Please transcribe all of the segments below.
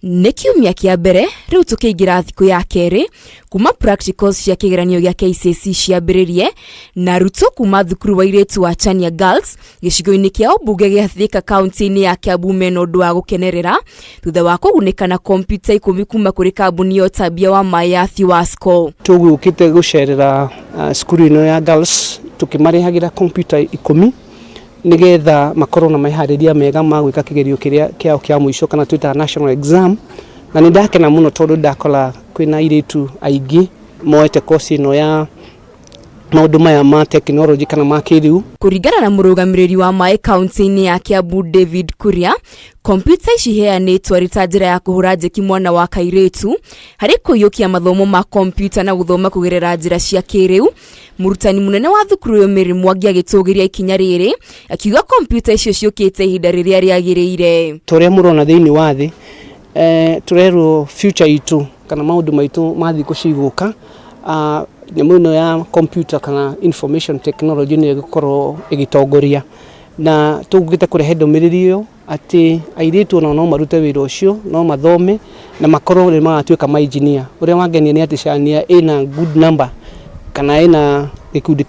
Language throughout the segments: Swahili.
Nĩ kiumia kĩa mbere rĩu tũkĩingira thikũ ya KERI kuma practicals cia kĩgeranio gĩa KCSE ciambĩrĩrie na arutwo kuma thukuru wa AIRITU wa Chania Girls gĩcigo-inĩ kĩa ũmbunge gĩa THIKA kaunti-inĩ ya KIAMBU mena ũndũ wa gũkenerera thutha wa kũgunĩka na kompyuta 10 kuma kũrĩ kambuni ya ũtambia wa MAAI ya THIWASCO. Tũgũkĩte gũcerera cukuru ĩno ya Girls tũkĩmarehagĩra kompyuta 10 nigetha makorwo na meharĩria mega ma gwĩka kĩgerio kĩrĩa kĩao kĩa mũico kana twĩtaga national exam, na nĩ ndakena mũno tondũ ndakora kwĩna airĩtu aingĩ moete course ĩno ya maũndũ maya ma technology kana ma kĩrĩu. Kũringana na mũrũgamĩrĩri wa MAAI kaunti-inĩ ya KIAMBU David Kuria, kompyuta ici heanĩtwo arĩ ta njĩra ya kũhũra njeki mwana wa KAIRITU harĩ kũiyũkia mathomo ma kompyuta na gũthoma kũgerera njĩra cia kĩrĩu. Murutani munene wa thukuru yo Mary Mwangi agĩtũgĩria ikinya rĩrĩ akiuga kompyuta icio ciũkĩte ihinda rĩrĩa rĩagĩrĩire. Torĩa mũrona thĩinĩ wa thĩ turerwo future itu kana maũndũ maitũ ma thikũ cigũka nyamũ ĩno ya computer kana information technology nĩ ĩgũkorwo ĩgĩtongoria, na tũgũkĩte kũrehe ndũmĩrĩri ĩyo atĩ airĩtu no marute wĩra ũcio, no mathome na makorwo nĩ magatuĩka ma engineer. Ũrĩa wangenia nĩ atĩ Chania ĩna good number kana ĩna gĩkundi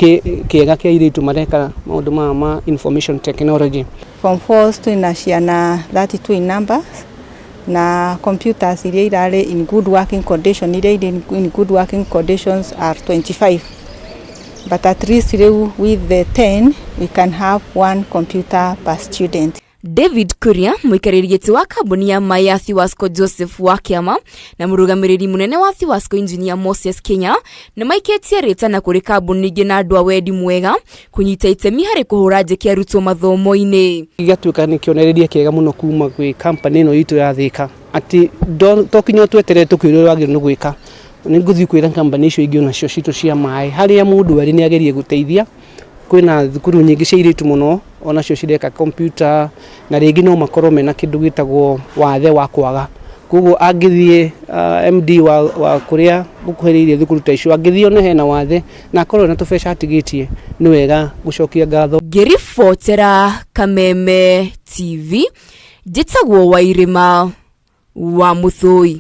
kĩega kĩa airĩtu mareka maũndũ ma information technology. From 4 twĩna ciana 32 in numbers na computers iria irare in good working condition, iria in good working conditions are 25, but at least with the 10 we can have 1 computer per student. David Kuria, mũikarĩri gĩtĩ wa kambuni ya MAAI ya THIWASCO Joseph wa Kĩama na mũrũgamĩrĩri munene wa THIWASCO Engineer Moses Kenya nĩ maikĩtie rĩtana kũrĩ kambuni ingĩ na andũ a wendi mwega kũnyita itemi harĩ kũhũra njeki arutwo mathomo-inĩ. Igatuĩka nĩ kĩonereria kĩega mũno kuma gwĩ company ĩno itũ ya THIKA atĩ tokinya tweterere tũkwĩrwo wagĩrĩirwo nĩ gwĩka. Nĩ ngũthiĩ kwĩra company icio ingĩ onacio citũ cia MAAI harĩa mũndũ arĩ nĩ agerie gũteithia. Kwĩna thukuru nyingĩ cia airĩtu mũno onacio cireka computer na rĩngĩ no makorwo mena kĩndũ gĩtagwo wathe wa kwaga. Koguo angĩthiĩ MD wa kũrĩa gũkuhĩrĩirie thukuru ta icio angĩthiĩ ona hena wathe na akorwo na tũbeca atigĩtie nĩ wega gũcokia ngatho. Ngĩribotera Kameme TV njĩtagwo Wairĩma wa Mũthũi.